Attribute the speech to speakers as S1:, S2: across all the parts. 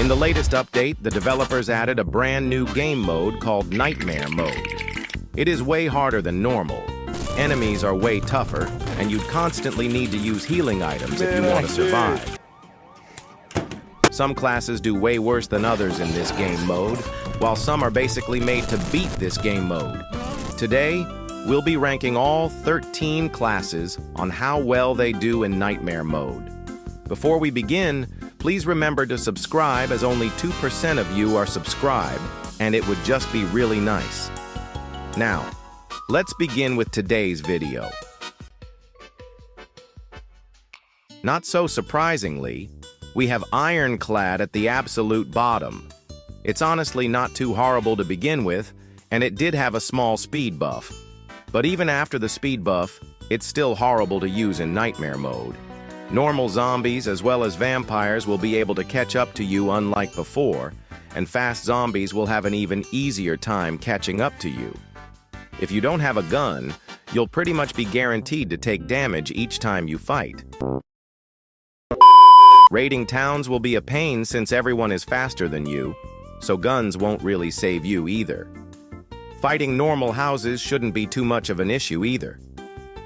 S1: In the latest update, the developers added a brand new game mode called Nightmare Mode. It is way harder than normal. Enemies are way tougher, and you'd constantly need to use healing items if you want to survive. Some classes do way worse than others in this game mode, while some are basically made to beat this game mode. Today, we'll be ranking all 13 classes on how well they do in Nightmare Mode. Before we begin, please remember to subscribe, as only 2% of you are subscribed, and it would just be really nice. Now, let's begin with today's video. Not so surprisingly, we have Ironclad at the absolute bottom. It's honestly not too horrible to begin with, and it did have a small speed buff. But even after the speed buff, it's still horrible to use in Nightmare Mode. Normal zombies as well as vampires will be able to catch up to you unlike before, and fast zombies will have an even easier time catching up to you. If you don't have a gun, you'll pretty much be guaranteed to take damage each time you fight. Raiding towns will be a pain since everyone is faster than you, so guns won't really save you either. Fighting normal houses shouldn't be too much of an issue either.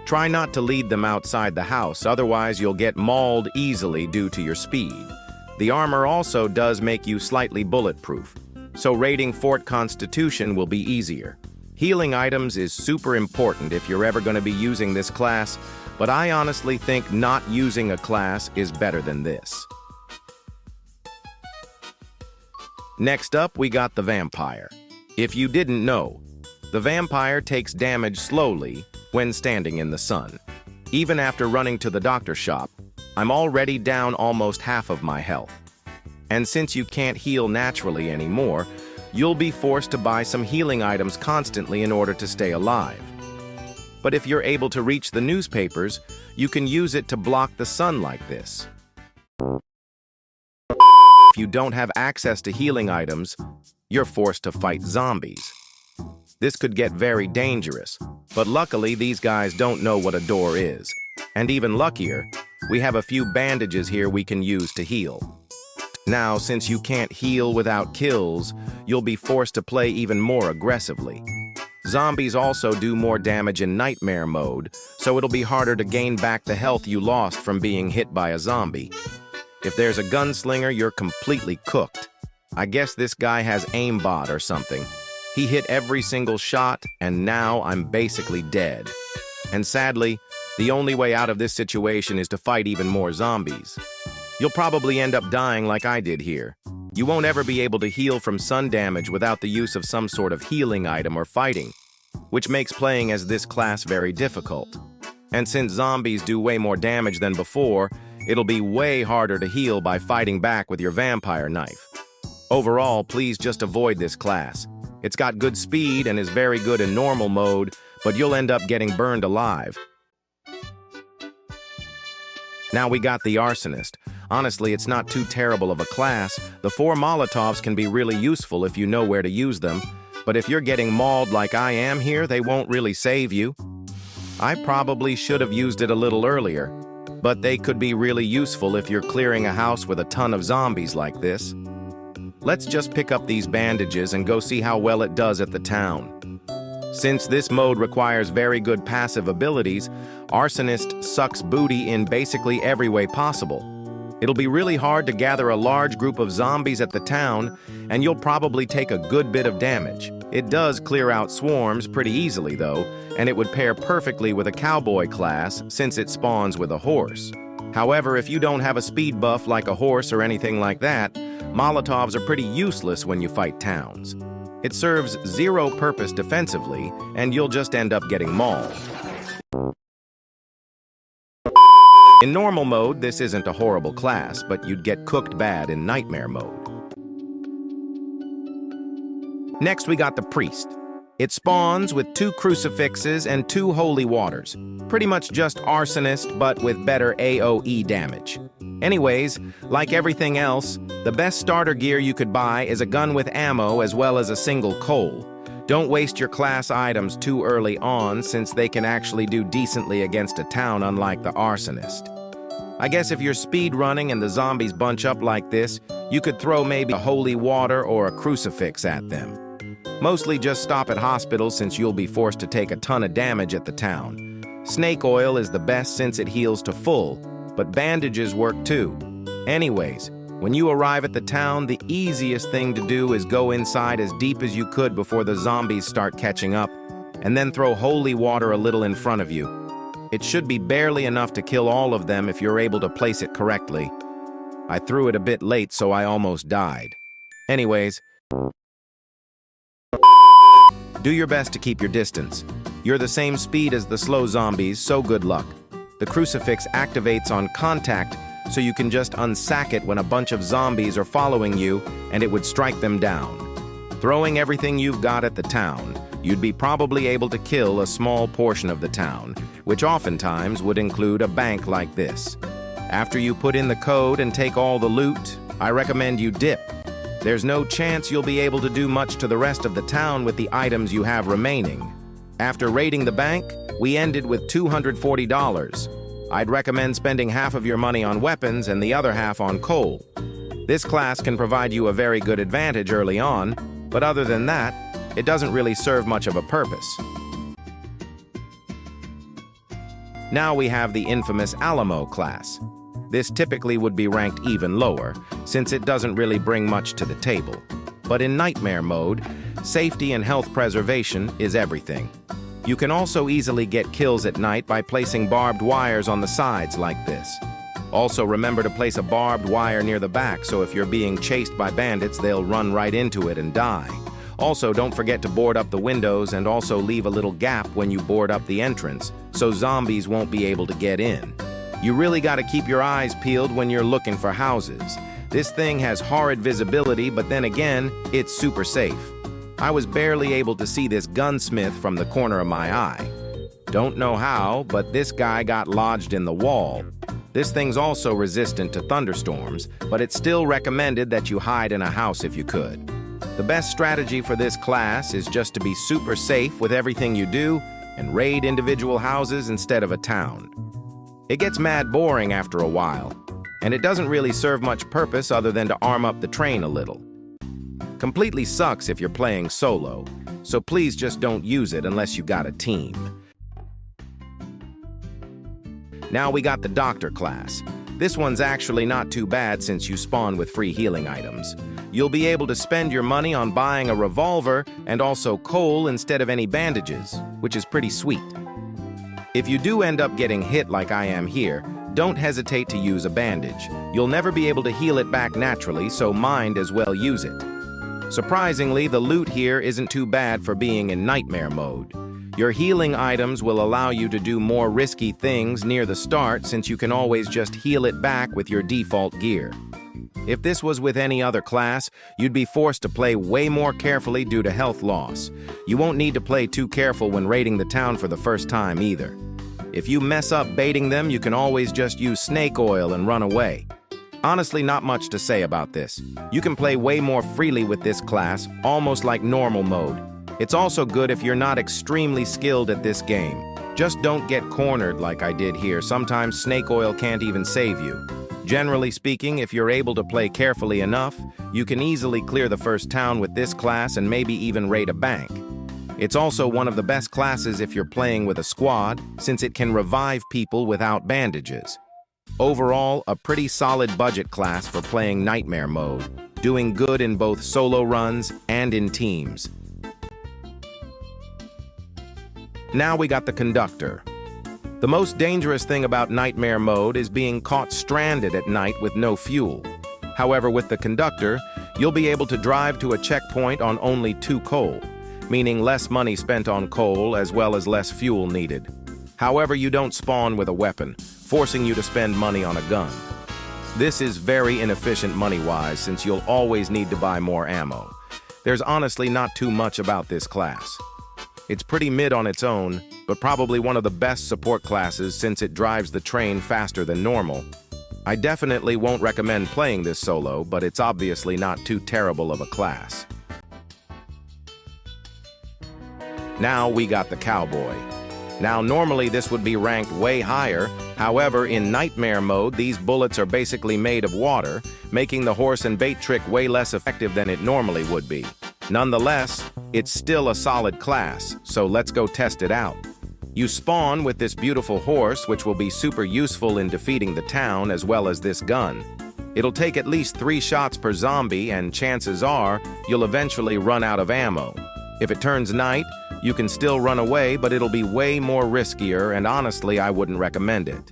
S1: Try not to lead them outside the house, otherwise you'll get mauled easily due to your speed. The armor also does make you slightly bulletproof, so raiding Fort Constitution will be easier. Healing items is super important if you're ever going to be using this class, but I honestly think not using a class is better than this. Next up, we got the Vampire. If you didn't know, the Vampire takes damage slowly when standing in the sun. Even after running to the doctor shop, I'm already down almost half of my health. And since you can't heal naturally anymore, you'll be forced to buy some healing items constantly in order to stay alive. But if you're able to reach the newspapers, you can use it to block the sun like this. If you don't have access to healing items, you're forced to fight zombies. This could get very dangerous, but luckily these guys don't know what a door is. And even luckier, we have a few bandages here we can use to heal. Now, since you can't heal without kills, you'll be forced to play even more aggressively. Zombies also do more damage in Nightmare Mode, so it'll be harder to gain back the health you lost from being hit by a zombie. If there's a gunslinger, you're completely cooked. I guess this guy has aimbot or something. He hit every single shot, and now I'm basically dead. And sadly, the only way out of this situation is to fight even more zombies. You'll probably end up dying like I did here. You won't ever be able to heal from sun damage without the use of some sort of healing item or fighting, which makes playing as this class very difficult. And since zombies do way more damage than before, it'll be way harder to heal by fighting back with your vampire knife. Overall, please just avoid this class. It's got good speed and is very good in normal mode, but you'll end up getting burned alive. Now we got the Arsonist. Honestly, it's not too terrible of a class. The 4 Molotovs can be really useful if you know where to use them, but if you're getting mauled like I am here, they won't really save you. I probably should have used it a little earlier, but they could be really useful if you're clearing a house with a ton of zombies like this. Let's just pick up these bandages and go see how well it does at the town. Since this mode requires very good passive abilities, Arsonist sucks booty in basically every way possible. It'll be really hard to gather a large group of zombies at the town, and you'll probably take a good bit of damage. It does clear out swarms pretty easily though, and it would pair perfectly with a Cowboy class since it spawns with a horse. However, if you don't have a speed buff like a horse or anything like that, Molotovs are pretty useless when you fight towns. It serves zero purpose defensively, and you'll just end up getting mauled. In normal mode, this isn't a horrible class, but you'd get cooked bad in Nightmare Mode. Next, we got the Priest. It spawns with 2 crucifixes and 2 holy waters. Pretty much just Arsonist, but with better AoE damage. Anyways, like everything else, the best starter gear you could buy is a gun with ammo as well as a single coal. Don't waste your class items too early on, since they can actually do decently against a town unlike the Arsonist. I guess if you're speed running and the zombies bunch up like this, you could throw maybe a holy water or a crucifix at them. Mostly just stop at hospitals since you'll be forced to take a ton of damage at the town. Snake oil is the best since it heals to full, but bandages work too. Anyways, when you arrive at the town, the easiest thing to do is go inside as deep as you could before the zombies start catching up, and then throw holy water a little in front of you. It should be barely enough to kill all of them if you're able to place it correctly. I threw it a bit late, so I almost died. Anyways, do your best to keep your distance. You're the same speed as the slow zombies, so good luck. The crucifix activates on contact, so you can just unsack it when a bunch of zombies are following you, and it would strike them down. Throwing everything you've got at the town, you'd be probably able to kill a small portion of the town, which oftentimes would include a bank like this. After you put in the code and take all the loot, I recommend you dip. There's no chance you'll be able to do much to the rest of the town with the items you have remaining. After raiding the bank, we ended with $240. I'd recommend spending half of your money on weapons and the other half on coal. This class can provide you a very good advantage early on, but other than that, it doesn't really serve much of a purpose. Now we have the infamous Alamo class. This typically would be ranked even lower, since it doesn't really bring much to the table. But in nightmare mode, safety and health preservation is everything. You can also easily get kills at night by placing barbed wires on the sides like this. Also remember to place a barbed wire near the back, so if you're being chased by bandits, they'll run right into it and die. Also, don't forget to board up the windows and also leave a little gap when you board up the entrance, so zombies won't be able to get in. You really gotta keep your eyes peeled when you're looking for houses. This thing has horrid visibility, but then again, it's super safe. I was barely able to see this gunsmith from the corner of my eye. Don't know how, but this guy got lodged in the wall. This thing's also resistant to thunderstorms, but it's still recommended that you hide in a house if you could. The best strategy for this class is just to be super safe with everything you do and raid individual houses instead of a town. It gets mad boring after a while, and it doesn't really serve much purpose other than to arm up the train a little. Completely sucks if you're playing solo, so please just don't use it unless you got a team. Now we got the Doctor class. This one's actually not too bad since you spawn with free healing items. You'll be able to spend your money on buying a revolver and also coal instead of any bandages, which is pretty sweet. If you do end up getting hit like I am here, don't hesitate to use a bandage. You'll never be able to heal it back naturally, so might as well use it. Surprisingly, the loot here isn't too bad for being in nightmare mode. Your healing items will allow you to do more risky things near the start since you can always just heal it back with your default gear. If this was with any other class, you'd be forced to play way more carefully due to health loss. You won't need to play too careful when raiding the town for the first time either. If you mess up baiting them, you can always just use snake oil and run away. Honestly, not much to say about this. You can play way more freely with this class, almost like normal mode. It's also good if you're not extremely skilled at this game. Just don't get cornered like I did here. Sometimes snake oil can't even save you. Generally speaking, if you're able to play carefully enough, you can easily clear the first town with this class and maybe even raid a bank. It's also one of the best classes if you're playing with a squad, since it can revive people without bandages. Overall, a pretty solid budget class for playing nightmare mode, doing good in both solo runs and in teams. Now we got the Conductor. The most dangerous thing about nightmare mode is being caught stranded at night with no fuel. However, with the Conductor, you'll be able to drive to a checkpoint on only 2 coal, meaning less money spent on coal as well as less fuel needed. However, you don't spawn with a weapon, forcing you to spend money on a gun. This is very inefficient money-wise since you'll always need to buy more ammo. There's honestly not too much about this class. It's pretty mid on its own, but probably one of the best support classes since it drives the train faster than normal. I definitely won't recommend playing this solo, but it's obviously not too terrible of a class. Now we got the Cowboy. Now normally this would be ranked way higher, However, in Nightmare mode, these bullets are basically made of water, making the horse and bait trick way less effective than it normally would be. Nonetheless, it's still a solid class, so let's go test it out. You spawn with this beautiful horse, which will be super useful in defeating the town, as well as this gun. It'll take at least 3 shots per zombie, and chances are you'll eventually run out of ammo. If it turns night, you can still run away, but it'll be way more riskier, and honestly, I wouldn't recommend it.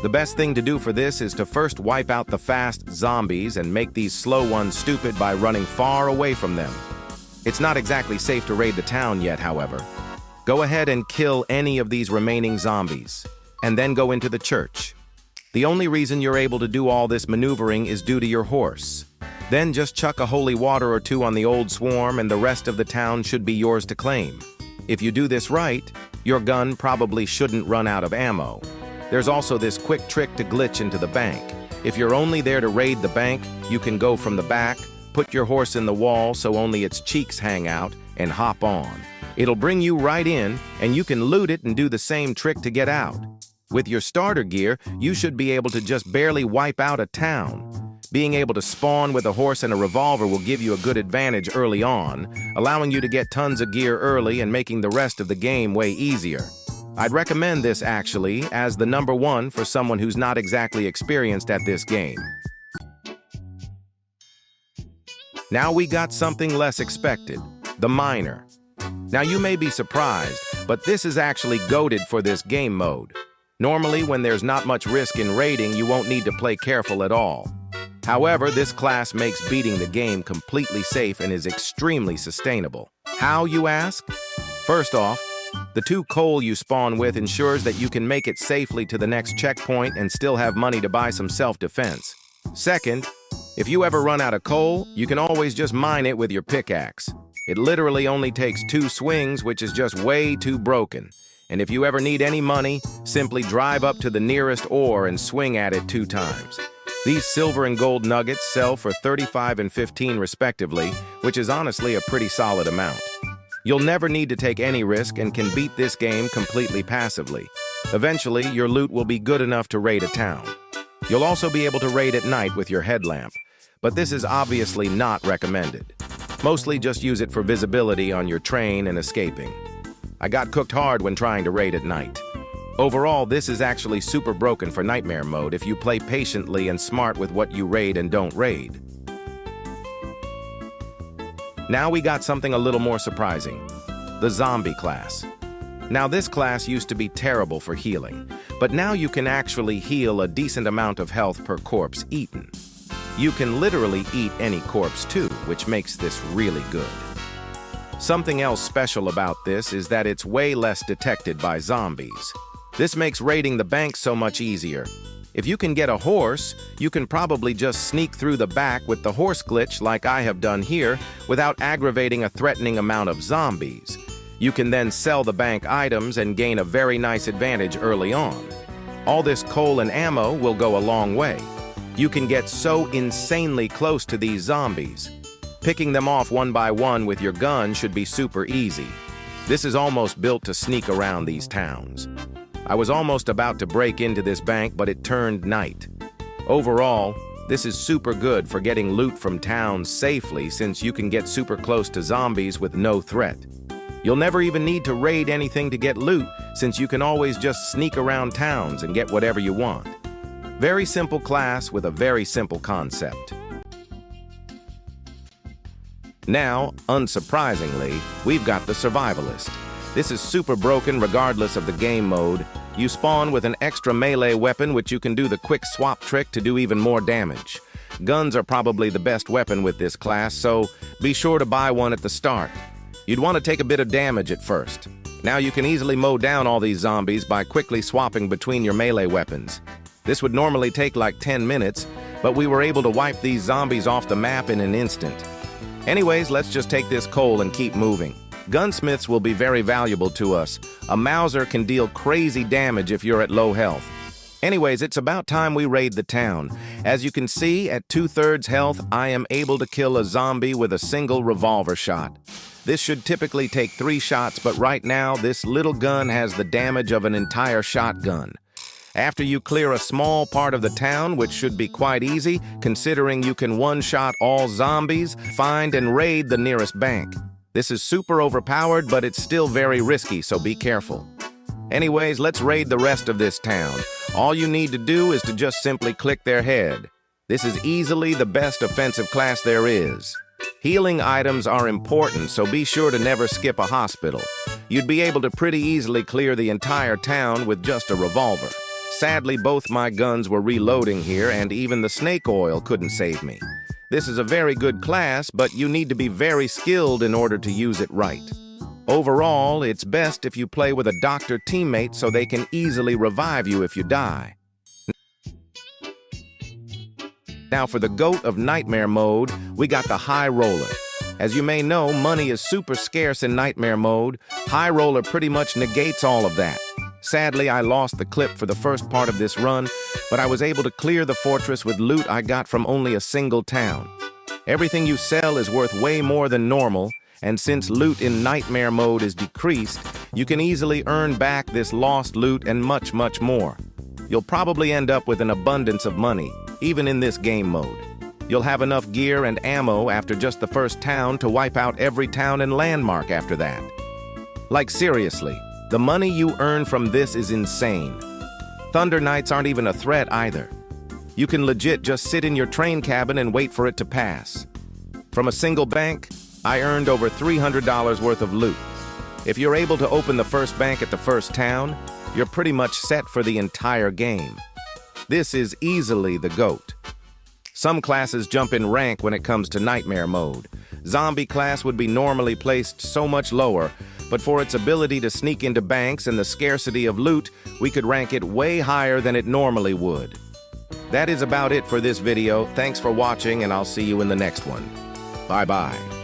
S1: The best thing to do for this is to first wipe out the fast zombies and make these slow ones stupid by running far away from them. It's not exactly safe to raid the town yet, however. Go ahead and kill any of these remaining zombies, and then go into the church. The only reason you're able to do all this maneuvering is due to your horse. Then just chuck a holy water or 2 on the old swarm, and the rest of the town should be yours to claim. If you do this right, your gun probably shouldn't run out of ammo. There's also this quick trick to glitch into the bank. If you're only there to raid the bank, you can go from the back, put your horse in the wall so only its cheeks hang out, and hop on. It'll bring you right in, and you can loot it and do the same trick to get out. With your starter gear, you should be able to just barely wipe out a town. Being able to spawn with a horse and a revolver will give you a good advantage early on, allowing you to get tons of gear early and making the rest of the game way easier. I'd recommend this actually as the #1 for someone who's not exactly experienced at this game. Now we got something less expected, the miner. Now you may be surprised, but this is actually goated for this game mode. Normally, when there's not much risk in raiding, you won't need to play careful at all. However, this class makes beating the game completely safe and is extremely sustainable. How, you ask? First off, the 2 coal you spawn with ensures that you can make it safely to the next checkpoint and still have money to buy some self-defense. Second, if you ever run out of coal, you can always just mine it with your pickaxe. It literally only takes 2 swings, which is just way too broken. And if you ever need any money, simply drive up to the nearest ore and swing at it 2 times. These silver and gold nuggets sell for 35 and 15 respectively, which is honestly a pretty solid amount. You'll never need to take any risk and can beat this game completely passively. Eventually, your loot will be good enough to raid a town. You'll also be able to raid at night with your headlamp, but this is obviously not recommended. Mostly just use it for visibility on your train and escaping. I got cooked hard when trying to raid at night. Overall, this is actually super broken for Nightmare mode if you play patiently and smart with what you raid and don't raid. Now we got something a little more surprising, the zombie class. Now this class used to be terrible for healing, but now you can actually heal a decent amount of health per corpse eaten. You can literally eat any corpse too, which makes this really good. Something else special about this is that it's way less detected by zombies. This makes raiding the bank so much easier. If you can get a horse, you can probably just sneak through the back with the horse glitch like I have done here without aggravating a threatening amount of zombies. You can then sell the bank items and gain a very nice advantage early on. All this coal and ammo will go a long way. You can get so insanely close to these zombies. Picking them off one by one with your gun should be super easy. This is almost built to sneak around these towns. I was almost about to break into this bank, but it turned night. Overall, this is super good for getting loot from towns safely since you can get super close to zombies with no threat. You'll never even need to raid anything to get loot since you can always just sneak around towns and get whatever you want. Very simple class with a very simple concept. Now, unsurprisingly, we've got the Survivalist. This is super broken regardless of the game mode. You spawn with an extra melee weapon which you can do the quick swap trick to do even more damage. Guns are probably the best weapon with this class, so be sure to buy one at the start. You'd want to take a bit of damage at first. Now you can easily mow down all these zombies by quickly swapping between your melee weapons. This would normally take like 10 minutes, but we were able to wipe these zombies off the map in an instant. Anyways, let's just take this coal and keep moving. Gunsmiths will be very valuable to us. A Mauser can deal crazy damage if you're at low health. Anyways, it's about time we raid the town. As you can see, at 2/3 health, I am able to kill a zombie with a single revolver shot. This should typically take 3 shots, but right now, this little gun has the damage of an entire shotgun. After you clear a small part of the town, which should be quite easy, considering you can one-shot all zombies, find and raid the nearest bank. This is super overpowered, but it's still very risky, so be careful. Anyways, let's raid the rest of this town. All you need to do is to just simply click their head. This is easily the best offensive class there is. Healing items are important, so be sure to never skip a hospital. You'd be able to pretty easily clear the entire town with just a revolver. Sadly, both my guns were reloading here, and even the snake oil couldn't save me. This is a very good class, but you need to be very skilled in order to use it right. Overall, it's best if you play with a doctor teammate so they can easily revive you if you die. Now for the GOAT of Nightmare Mode, we got the High Roller. As you may know, money is super scarce in Nightmare Mode. High Roller pretty much negates all of that. Sadly, I lost the clip for the first part of this run, but I was able to clear the fortress with loot I got from only a single town. Everything you sell is worth way more than normal, and since loot in Nightmare Mode is decreased, you can easily earn back this lost loot and much, much more. You'll probably end up with an abundance of money, even in this game mode. You'll have enough gear and ammo after just the first town to wipe out every town and landmark after that. Like seriously, the money you earn from this is insane. Thunder Knights aren't even a threat either. You can legit just sit in your train cabin and wait for it to pass. From a single bank, I earned over $300 worth of loot. If you're able to open the first bank at the first town, you're pretty much set for the entire game. This is easily the GOAT. Some classes jump in rank when it comes to Nightmare Mode. Zombie class would be normally placed so much lower, but for its ability to sneak into banks and the scarcity of loot, we could rank it way higher than it normally would. That is about it for this video. Thanks for watching, and I'll see you in the next one. Bye-bye.